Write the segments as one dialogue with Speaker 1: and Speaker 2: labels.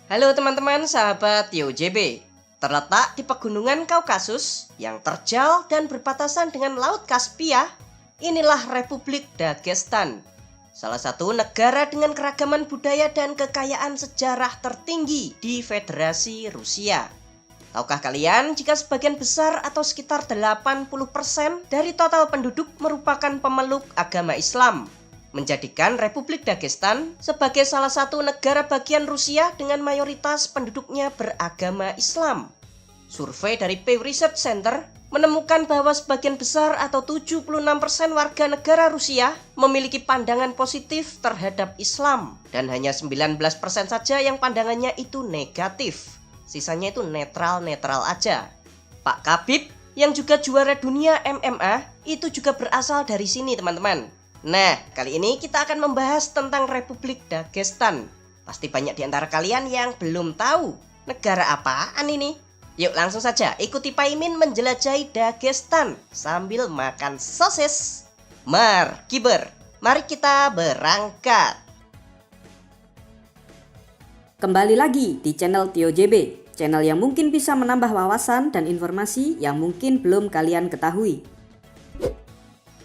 Speaker 1: Halo teman-teman sahabat TioJB. Terletak di pegunungan Kaukasus yang terjal dan berbatasan dengan Laut Kaspia, inilah Republik Dagestan. Salah satu negara dengan keragaman budaya dan kekayaan sejarah tertinggi di Federasi Rusia. Tahukah kalian jika sebagian besar atau sekitar 80% dari total penduduk merupakan pemeluk agama Islam, menjadikan Republik Dagestan sebagai salah satu negara bagian Rusia dengan mayoritas penduduknya beragama Islam. Survei dari Pew Research Center menemukan bahwa sebagian besar atau 76% warga negara Rusia memiliki pandangan positif terhadap Islam dan hanya 19% saja yang pandangannya itu negatif. Sisanya itu netral-netral aja. Pak Khabib yang juga juara dunia MMA itu juga berasal dari sini teman-teman. Nah, kali ini kita akan membahas tentang Republik Dagestan. Pasti banyak di antara kalian yang belum tahu negara apaan ini. Yuk langsung saja ikuti Paimin menjelajahi Dagestan sambil makan sosis. Kiber, mari kita berangkat.
Speaker 2: Kembali lagi di channel TioJB, channel yang mungkin bisa menambah wawasan dan informasi yang mungkin belum kalian ketahui.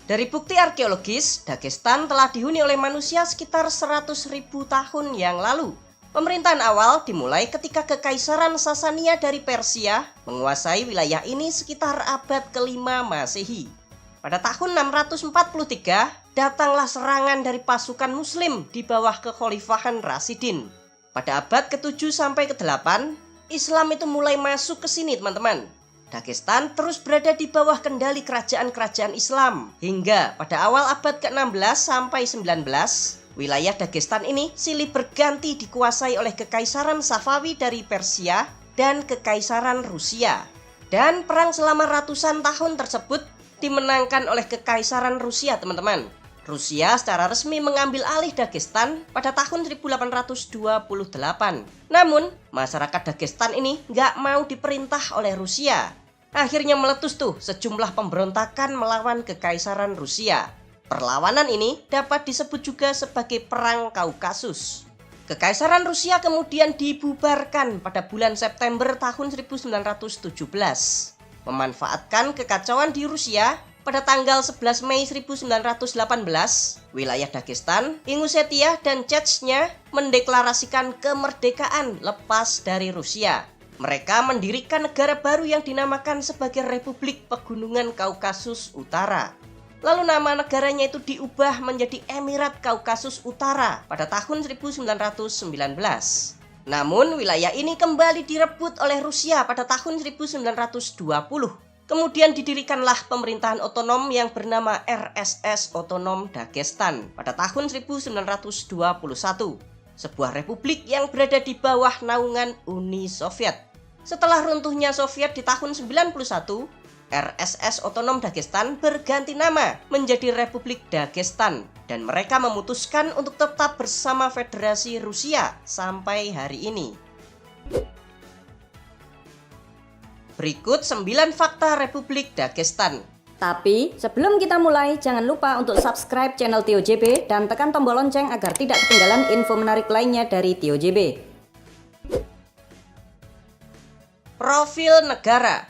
Speaker 1: Dari bukti arkeologis, Dagestan telah dihuni oleh manusia sekitar 100.000 tahun yang lalu. Pemerintahan awal dimulai ketika Kekaisaran Sasania dari Persia menguasai wilayah ini sekitar abad ke-5 Masehi. Pada tahun 643, datanglah serangan dari pasukan Muslim di bawah kekhalifahan Rasidin. Pada abad ke-7 sampai ke-8, Islam itu mulai masuk ke sini teman-teman. Dagestan terus berada di bawah kendali kerajaan-kerajaan Islam hingga pada awal abad ke-16 sampai 19, wilayah Dagestan ini silih berganti dikuasai oleh Kekaisaran Safawi dari Persia dan Kekaisaran Rusia. Dan perang selama ratusan tahun tersebut dimenangkan oleh Kekaisaran Rusia teman-teman. Rusia secara resmi mengambil alih Dagestan pada tahun 1828. Namun, masyarakat Dagestan ini nggak mau diperintah oleh Rusia. Akhirnya meletus tuh sejumlah pemberontakan melawan Kekaisaran Rusia. Perlawanan ini dapat disebut juga sebagai Perang Kaukasus. Kekaisaran Rusia kemudian dibubarkan pada bulan September tahun 1917. Memanfaatkan kekacauan di Rusia, pada tanggal 11 Mei 1918, wilayah Dagestan, Ingushetia, dan Chechnya mendeklarasikan kemerdekaan lepas dari Rusia. Mereka mendirikan negara baru yang dinamakan sebagai Republik Pegunungan Kaukasus Utara. Lalu nama negaranya itu diubah menjadi Emirat Kaukasus Utara pada tahun 1919. Namun wilayah ini kembali direbut oleh Rusia pada tahun 1920. Kemudian didirikanlah pemerintahan otonom yang bernama RSS Otonom Dagestan pada tahun 1921. Sebuah republik yang berada di bawah naungan Uni Soviet. Setelah runtuhnya Soviet di tahun 91, RSS Otonom Dagestan berganti nama menjadi Republik Dagestan dan mereka memutuskan untuk tetap bersama Federasi Rusia sampai hari ini. Berikut 9 fakta Republik Dagestan.
Speaker 2: Tapi sebelum kita mulai, jangan lupa untuk subscribe channel TioJB dan tekan tombol lonceng agar tidak ketinggalan info menarik lainnya dari TioJB.
Speaker 1: Profil negara.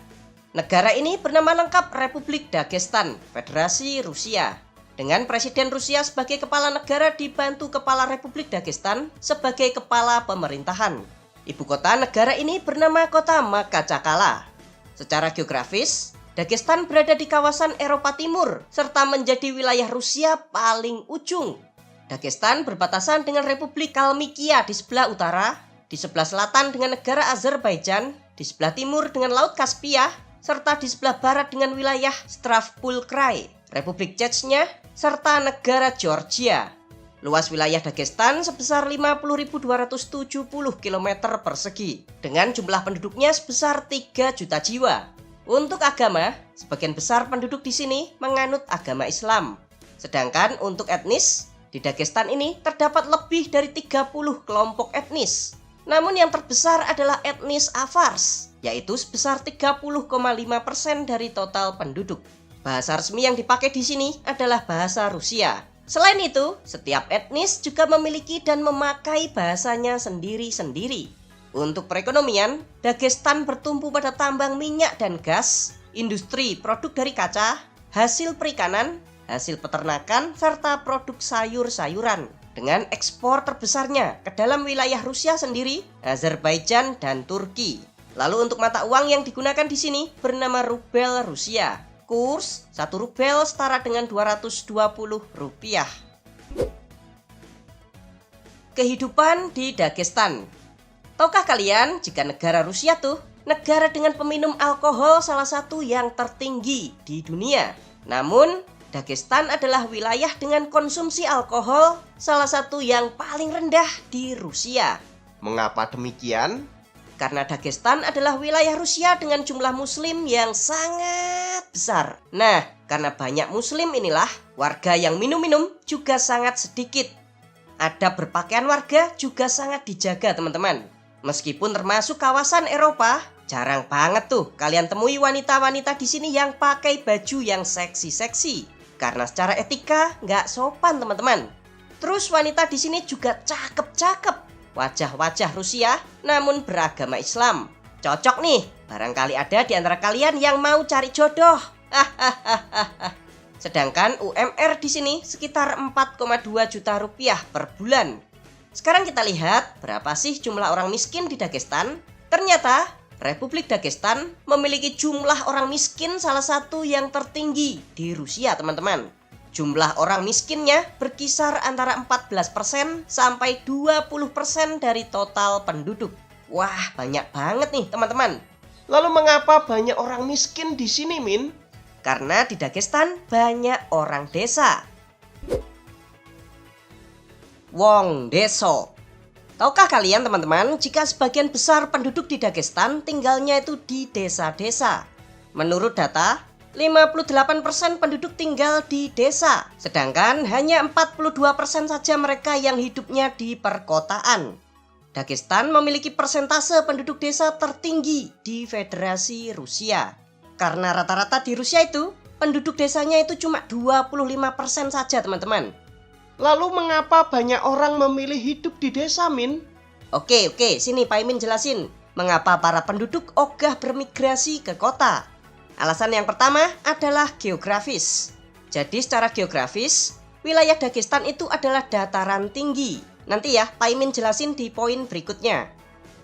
Speaker 1: Negara ini bernama lengkap Republik Dagestan, Federasi Rusia. Dengan Presiden Rusia sebagai kepala negara dibantu Kepala Republik Dagestan sebagai kepala pemerintahan. Ibu kota negara ini bernama Kota Makachakala. Secara geografis, Dagestan berada di kawasan Eropa Timur serta menjadi wilayah Rusia paling ujung. Dagestan berbatasan dengan Republik Kalmykia di sebelah utara, di sebelah selatan dengan negara Azerbaijan, di sebelah timur dengan Laut Kaspia, serta di sebelah barat dengan wilayah Stavropol Krai, Republik Chechnya, serta negara Georgia. Luas wilayah Dagestan sebesar 50.270 km persegi dengan jumlah penduduknya sebesar 3 juta jiwa. Untuk agama, sebagian besar penduduk di sini menganut agama Islam. Sedangkan untuk etnis, di Dagestan ini terdapat lebih dari 30 kelompok etnis. Namun yang terbesar adalah etnis Avars, yaitu sebesar 30,5% dari total penduduk. Bahasa resmi yang dipakai di sini adalah bahasa Rusia. Selain itu, setiap etnis juga memiliki dan memakai bahasanya sendiri-sendiri. Untuk perekonomian, Dagestan bertumpu pada tambang minyak dan gas, industri produk dari kaca, hasil perikanan, hasil peternakan, serta produk sayur-sayuran. Dengan ekspor terbesarnya ke dalam wilayah Rusia sendiri, Azerbaijan, dan Turki. Lalu untuk mata uang yang digunakan di sini bernama rubel Rusia. Kurs 1 rubel setara dengan 220 rupiah. Kehidupan di Dagestan. Tahukah kalian jika negara Rusia tuh negara dengan peminum alkohol salah satu yang tertinggi di dunia. Namun Dagestan adalah wilayah dengan konsumsi alkohol salah satu yang paling rendah di Rusia.
Speaker 3: Mengapa demikian?
Speaker 1: Karena Dagestan adalah wilayah Rusia dengan jumlah muslim yang sangat besar. Nah, karena banyak muslim inilah warga yang minum-minum juga sangat sedikit. Adab berpakaian warga juga sangat dijaga teman-teman. Meskipun termasuk kawasan Eropa, jarang banget tuh kalian temui wanita-wanita di sini yang pakai baju yang seksi-seksi. Karena secara etika nggak sopan teman-teman. Terus wanita di sini juga cakep-cakep. Wajah-wajah Rusia namun beragama Islam. Cocok nih, barangkali ada di antara kalian yang mau cari jodoh. Sedangkan UMR di sini sekitar 4,2 juta rupiah per bulan. Sekarang kita lihat berapa sih jumlah orang miskin di Dagestan. Ternyata Republik Dagestan memiliki jumlah orang miskin salah satu yang tertinggi di Rusia teman-teman. Jumlah orang miskinnya berkisar antara 14% sampai 20% dari total penduduk. Wah, banyak banget nih teman-teman.
Speaker 3: Lalu mengapa banyak orang miskin di sini, Min?
Speaker 1: Karena di Dagestan banyak orang desa. Wong Deso. Tahukah kalian teman-teman jika sebagian besar penduduk di Dagestan tinggalnya itu di desa-desa? Menurut data, 58% penduduk tinggal di desa, sedangkan hanya 42% saja mereka yang hidupnya di perkotaan. Dagestan memiliki persentase penduduk desa tertinggi di Federasi Rusia. Karena rata-rata di Rusia itu, penduduk desanya itu cuma 25% saja teman-teman.
Speaker 3: Lalu mengapa banyak orang memilih hidup di desa, Min?
Speaker 1: Oke, sini Pak Imin jelasin mengapa para penduduk ogah bermigrasi ke kota. Alasan yang pertama adalah geografis. Jadi secara geografis, wilayah Dagestan itu adalah dataran tinggi. Nanti ya Pak Imin jelasin di poin berikutnya.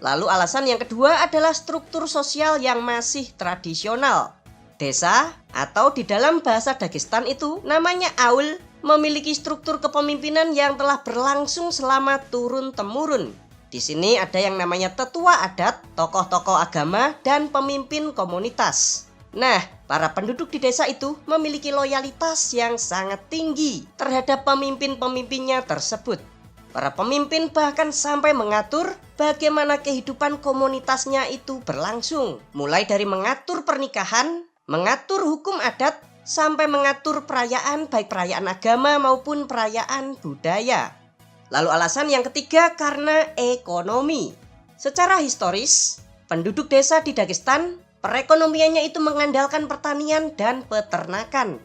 Speaker 1: Lalu alasan yang kedua adalah struktur sosial yang masih tradisional. Desa atau di dalam bahasa Dagestan itu namanya aul memiliki struktur kepemimpinan yang telah berlangsung selama turun-temurun. Di sini ada yang namanya tetua adat, tokoh-tokoh agama, dan pemimpin komunitas. Nah, para penduduk di desa itu memiliki loyalitas yang sangat tinggi terhadap pemimpin-pemimpinnya tersebut. Para pemimpin bahkan sampai mengatur bagaimana kehidupan komunitasnya itu berlangsung. Mulai dari mengatur pernikahan, mengatur hukum adat, sampai mengatur perayaan baik perayaan agama maupun perayaan budaya. Lalu alasan yang ketiga karena ekonomi. Secara historis, penduduk desa di Dagestan perekonomiannya itu mengandalkan pertanian dan peternakan.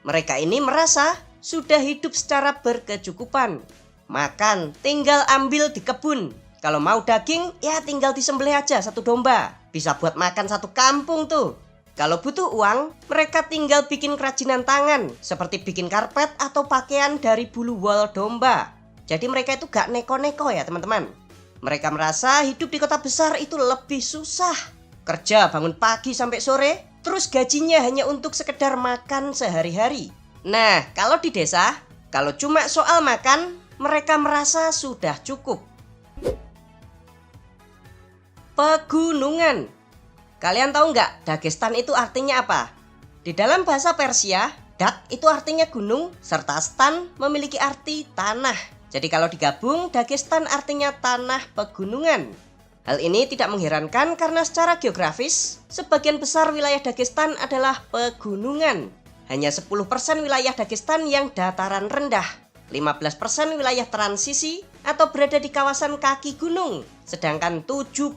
Speaker 1: Mereka ini merasa sudah hidup secara berkecukupan. Makan tinggal ambil di kebun. Kalau mau daging ya tinggal disembelih aja satu domba. Bisa buat makan satu kampung tuh. Kalau butuh uang, mereka tinggal bikin kerajinan tangan, seperti bikin karpet atau pakaian dari bulu wol domba. Jadi mereka itu gak neko-neko ya teman-teman. Mereka merasa hidup di kota besar itu lebih susah. Kerja bangun pagi sampai sore, terus gajinya hanya untuk sekedar makan sehari-hari. Nah, kalau di desa, kalau cuma soal makan, mereka merasa sudah cukup. Pegunungan. Kalian tahu nggak Dagestan itu artinya apa? Di dalam bahasa Persia, Dak itu artinya gunung, serta Stan memiliki arti tanah. Jadi kalau digabung, Dagestan artinya tanah pegunungan. Hal ini tidak mengherankan karena secara geografis, sebagian besar wilayah Dagestan adalah pegunungan. Hanya 10% wilayah Dagestan yang dataran rendah, 15% wilayah transisi atau berada di kawasan kaki gunung. Sedangkan 75%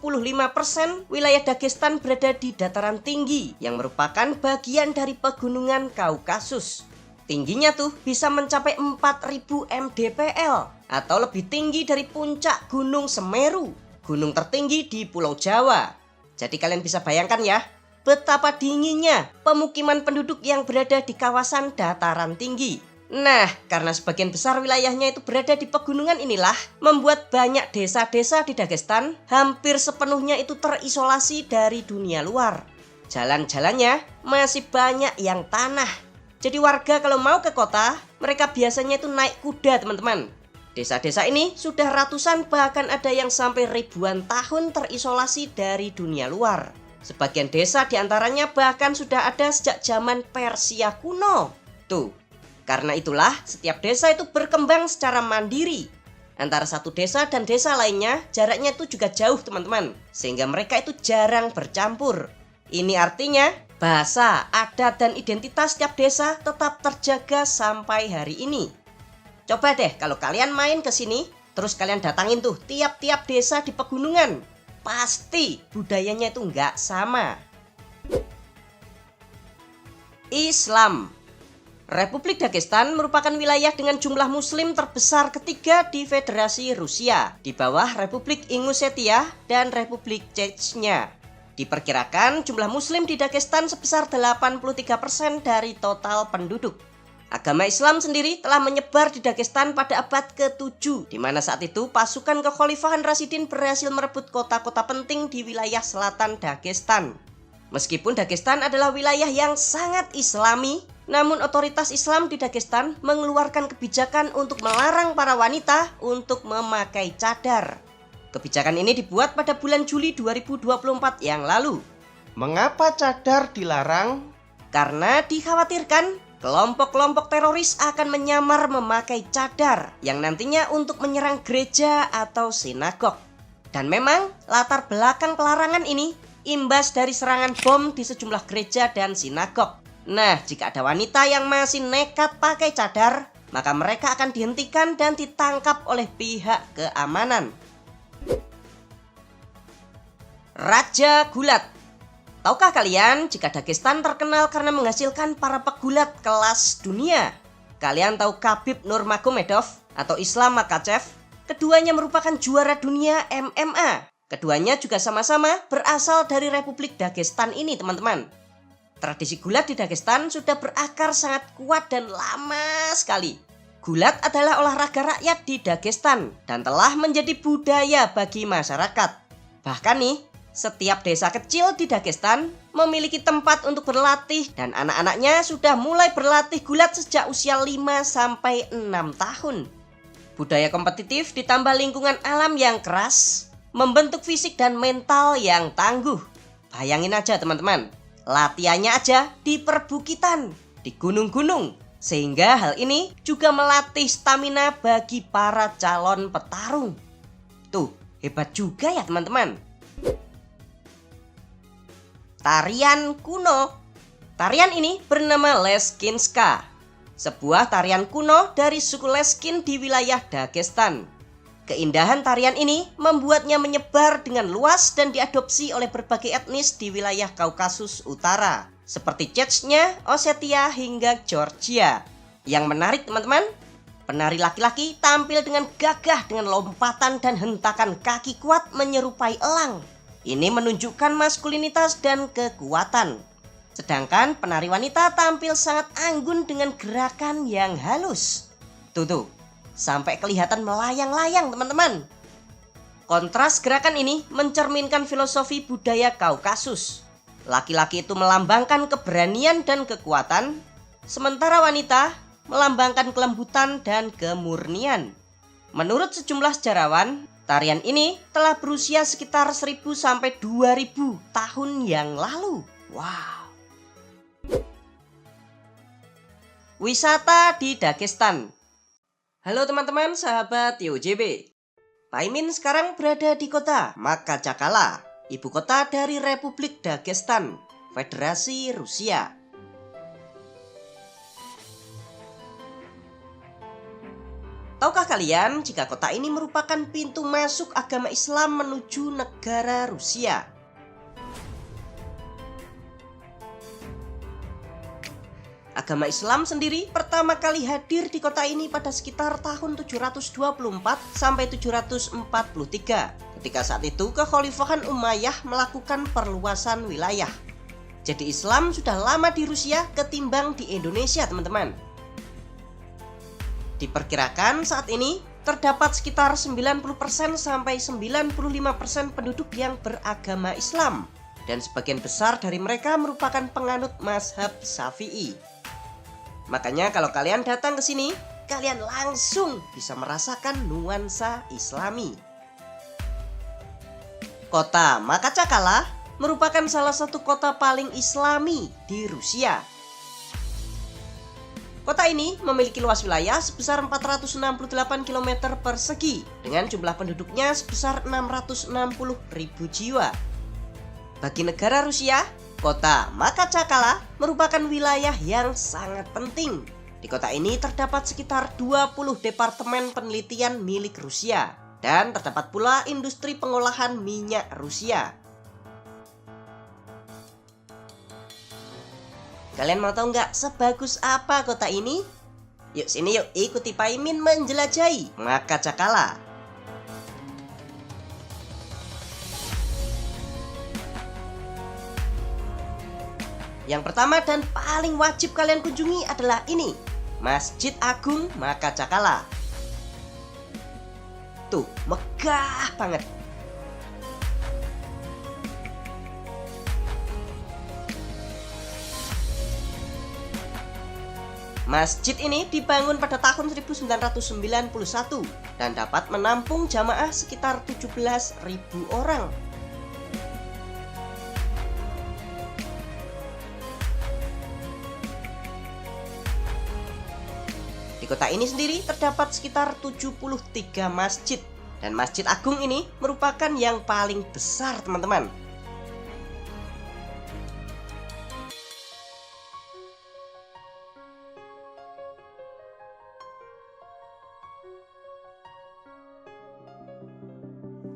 Speaker 1: wilayah Dagestan berada di dataran tinggi yang merupakan bagian dari pegunungan Kaukasus. Tingginya tuh bisa mencapai 4000 mdpl atau lebih tinggi dari puncak Gunung Semeru. gunung tertinggi di Pulau Jawa. Jadi kalian bisa bayangkan ya, betapa dinginnya pemukiman penduduk yang berada di kawasan dataran tinggi. Nah, karena sebagian besar wilayahnya itu berada di pegunungan inilah, membuat banyak desa-desa di Dagestan hampir sepenuhnya itu terisolasi dari dunia luar. Jalan-jalannya masih banyak yang tanah. Jadi warga kalau mau ke kota, mereka biasanya itu naik kuda, teman-teman. Desa-desa ini sudah ratusan, bahkan ada yang sampai ribuan tahun terisolasi dari dunia luar. Sebagian desa diantaranya bahkan sudah ada sejak zaman Persia kuno. Tuh, karena itulah setiap desa itu berkembang secara mandiri. Antara satu desa dan desa lainnya jaraknya itu juga jauh, teman-teman. Sehingga mereka itu jarang bercampur. Ini artinya bahasa, adat, dan identitas setiap desa tetap terjaga sampai hari ini. Coba deh kalau kalian main ke sini, terus kalian datangin tuh tiap-tiap desa di pegunungan. Pasti budayanya itu nggak sama. Islam. Republik Dagestan merupakan wilayah dengan jumlah muslim terbesar ketiga di Federasi Rusia, di bawah Republik Ingushetia dan Republik Chechnya. Diperkirakan jumlah muslim di Dagestan sebesar 83% dari total penduduk. Agama Islam sendiri telah menyebar di Dagestan pada abad ke-7, di mana saat itu pasukan kekhalifahan Rashidin berhasil merebut kota-kota penting di wilayah selatan Dagestan. Meskipun Dagestan adalah wilayah yang sangat Islami, namun otoritas Islam di Dagestan mengeluarkan kebijakan untuk melarang para wanita untuk memakai cadar. Kebijakan ini dibuat pada bulan Juli 2024 yang lalu.
Speaker 3: Mengapa cadar dilarang?
Speaker 1: Karena dikhawatirkan kelompok-kelompok teroris akan menyamar memakai cadar yang nantinya untuk menyerang gereja atau sinagog. Dan memang latar belakang pelarangan ini imbas dari serangan bom di sejumlah gereja dan sinagog. Nah, jika ada wanita yang masih nekat pakai cadar, maka mereka akan dihentikan dan ditangkap oleh pihak keamanan. Raja Gulat. Tahukah kalian jika Dagestan terkenal karena menghasilkan para pegulat kelas dunia? Kalian tahu Khabib Nurmagomedov atau Islam Makhachev? Keduanya merupakan juara dunia MMA. Keduanya juga sama-sama berasal dari Republik Dagestan ini, teman-teman. Tradisi gulat di Dagestan sudah berakar sangat kuat dan lama sekali. Gulat adalah olahraga rakyat di Dagestan dan telah menjadi budaya bagi masyarakat. Bahkan nih, setiap desa kecil di Dagestan memiliki tempat untuk berlatih dan anak-anaknya sudah mulai berlatih gulat sejak usia 5-6 tahun. Budaya kompetitif ditambah lingkungan alam yang keras membentuk fisik dan mental yang tangguh. Bayangin aja teman-teman, latihannya aja di perbukitan, di gunung-gunung. Sehingga hal ini juga melatih stamina bagi para calon petarung. Tuh, hebat juga ya teman-teman. Tarian kuno. Tarian ini bernama Leskinska, sebuah tarian kuno dari suku Leskin di wilayah Dagestan. Keindahan tarian ini membuatnya menyebar dengan luas dan diadopsi oleh berbagai etnis di wilayah Kaukasus Utara, seperti Chechnya, Ossetia, hingga Georgia. Yang menarik teman-teman, penari laki-laki tampil dengan gagah dengan lompatan dan hentakan kaki kuat menyerupai elang. Ini menunjukkan maskulinitas dan kekuatan. Sedangkan penari wanita tampil sangat anggun dengan gerakan yang halus. Tuh, sampai kelihatan melayang-layang teman-teman. Kontras gerakan ini mencerminkan filosofi budaya Kaukasus. Laki-laki itu melambangkan keberanian dan kekuatan, sementara wanita melambangkan kelembutan dan kemurnian. Menurut sejumlah sejarawan, tarian ini telah berusia sekitar 1000 sampai 2000 tahun yang lalu. Wow. Wisata di Dagestan. Halo teman-teman sahabat TOJB. Pak Imin sekarang berada di kota Makachakala, ibu kota dari Republik Dagestan, Federasi Rusia. Tahukah kalian jika kota ini merupakan pintu masuk agama Islam menuju negara Rusia? Agama Islam sendiri pertama kali hadir di kota ini pada sekitar tahun 724 sampai 743 ketika saat itu kekhalifahan Umayyah melakukan perluasan wilayah. Jadi Islam sudah lama di Rusia ketimbang di Indonesia, teman-teman. Diperkirakan saat ini terdapat sekitar 90% sampai 95% penduduk yang beragama Islam, dan sebagian besar dari mereka merupakan penganut mazhab Syafi'i. Makanya kalau kalian datang ke sini, kalian langsung bisa merasakan nuansa Islami. Kota Makachakala merupakan salah satu kota paling Islami di Rusia. Kota ini memiliki luas wilayah sebesar 468 km persegi dengan jumlah penduduknya sebesar 660.000 jiwa. Bagi negara Rusia, kota Makachakala merupakan wilayah yang sangat penting. Di kota ini terdapat sekitar 20 departemen penelitian milik Rusia. Dan terdapat pula industri pengolahan minyak Rusia. Kalian mau tahu nggak sebagus apa kota ini? Yuk sini yuk, ikuti Paimin menjelajahi Makachakala. Yang pertama dan paling wajib kalian kunjungi adalah ini, Masjid Agung Makachakala. Tuh, megah banget. Masjid ini dibangun pada tahun 1991 dan dapat menampung jamaah sekitar 17.000 orang. Di kota ini sendiri terdapat sekitar 73 masjid, dan Masjid Agung ini merupakan yang paling besar, teman-teman.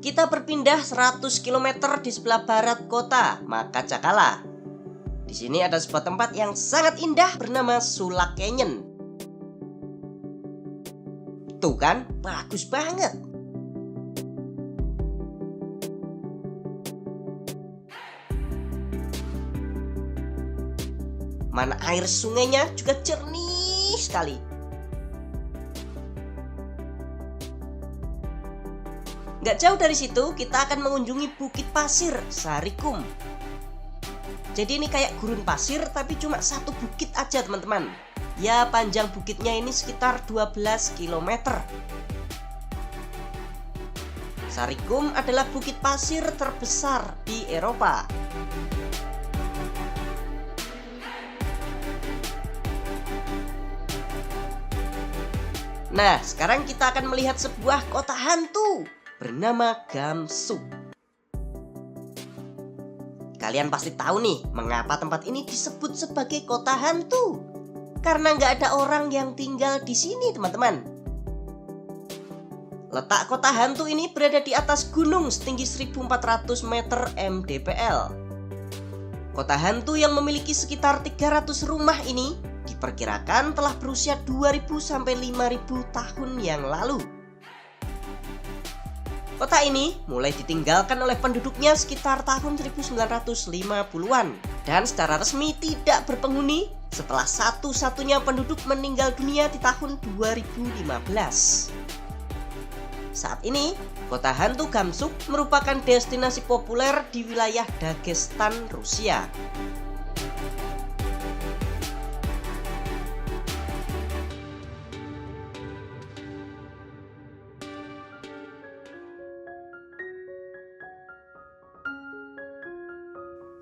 Speaker 1: Kita berpindah 100 km di sebelah barat kota Makachakala. Di sini ada sebuah tempat yang sangat indah bernama Sulak Canyon. Tuh kan, bagus banget. Mana air sungainya juga jernih sekali. Gak jauh dari situ kita akan mengunjungi Bukit Pasir Sarikum. Jadi ini kayak gurun pasir tapi cuma satu bukit aja, teman-teman. Ya, panjang bukitnya ini sekitar 12 km. Sarikum adalah bukit pasir terbesar di Eropa. Nah, sekarang kita akan melihat sebuah kota hantu bernama Gamsuk. Kalian pasti tahu nih mengapa tempat ini disebut sebagai kota hantu. Karena nggak ada orang yang tinggal di sini, teman-teman. Letak kota hantu ini berada di atas gunung setinggi 1.400 meter mdpl. Kota hantu yang memiliki sekitar 300 rumah ini diperkirakan telah berusia 2.000 sampai 5.000 tahun yang lalu. Kota ini mulai ditinggalkan oleh penduduknya sekitar tahun 1950-an dan secara resmi tidak berpenghuni setelah satu-satunya penduduk meninggal dunia di tahun 2015. Saat ini, kota hantu Gamsuk merupakan destinasi populer di wilayah Dagestan, Rusia.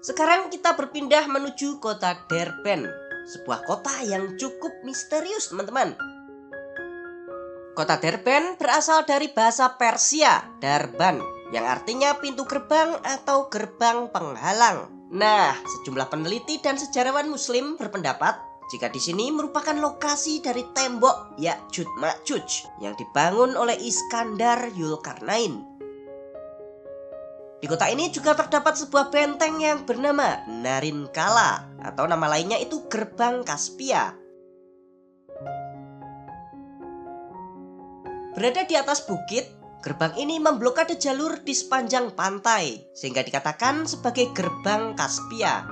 Speaker 1: Sekarang kita berpindah menuju kota Derben, sebuah kota yang cukup misterius, teman-teman. Kota Derben berasal dari bahasa Persia, Darban, yang artinya pintu gerbang atau gerbang penghalang. Nah, sejumlah peneliti dan sejarawan Muslim berpendapat jika di sini merupakan lokasi dari tembok Ya'juj Ma'juj yang dibangun oleh Iskandar Yulkarnain. Di kota ini juga terdapat sebuah benteng yang bernama Narinkala, atau nama lainnya itu Gerbang Kaspia. Berada di atas bukit, Gerbang ini memblokade jalur di sepanjang pantai, sehingga dikatakan sebagai gerbang Kaspia.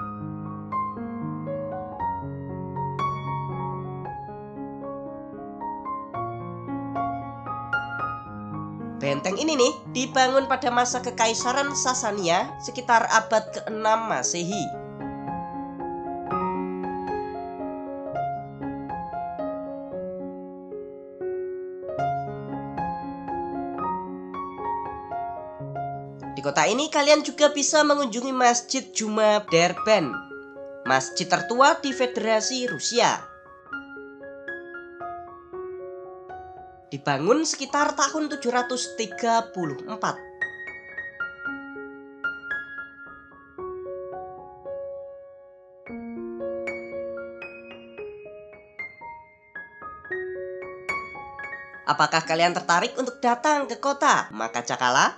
Speaker 1: Benteng ini nih dibangun pada masa Kekaisaran Sasania sekitar abad ke-6 Masehi. Di kota ini kalian juga bisa mengunjungi Masjid Juma Derben, masjid tertua di Federasi Rusia. Dibangun sekitar tahun 734. Apakah kalian tertarik untuk datang ke kota Makacakala?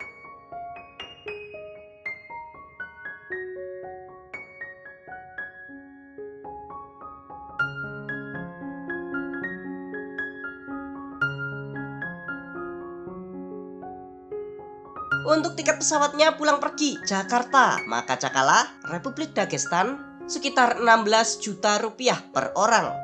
Speaker 1: Untuk tiket pesawatnya pulang pergi Jakarta Makacakala, Republik Dagestan, sekitar 16 juta rupiah per orang.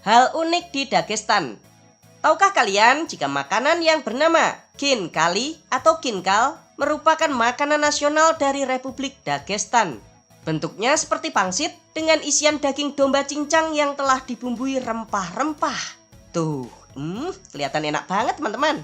Speaker 1: Hal unik di Dagestan. Tahukah kalian jika makanan yang bernama kinkali atau kinkal merupakan makanan nasional dari Republik Dagestan? Bentuknya seperti pangsit dengan isian daging domba cincang yang telah dibumbui rempah-rempah. Tuh, kelihatan enak banget teman-teman.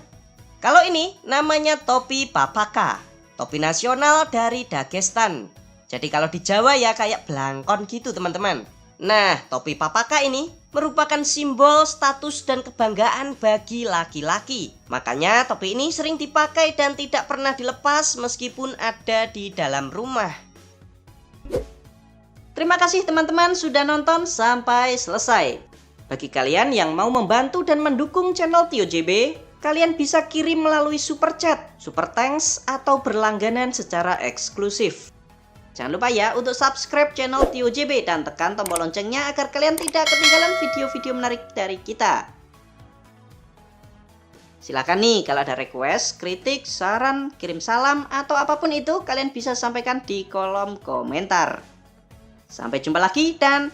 Speaker 1: Kalau ini namanya topi papaka, topi nasional dari Dagestan. Jadi kalau di Jawa ya kayak blangkon gitu teman-teman. Nah, topi papaka ini merupakan simbol status dan kebanggaan bagi laki-laki. Makanya topi ini sering dipakai dan tidak pernah dilepas meskipun ada di dalam rumah. Terima kasih teman-teman sudah nonton sampai selesai. Bagi kalian yang mau membantu dan mendukung channel Tio JB, kalian bisa kirim melalui super chat, super thanks, atau berlangganan secara eksklusif. Jangan lupa ya untuk subscribe channel Tio JB dan tekan tombol loncengnya agar kalian tidak ketinggalan video-video menarik dari kita. Silakan nih kalau ada request, kritik, saran, kirim salam, atau apapun itu kalian bisa sampaikan di kolom komentar. Sampai jumpa lagi dan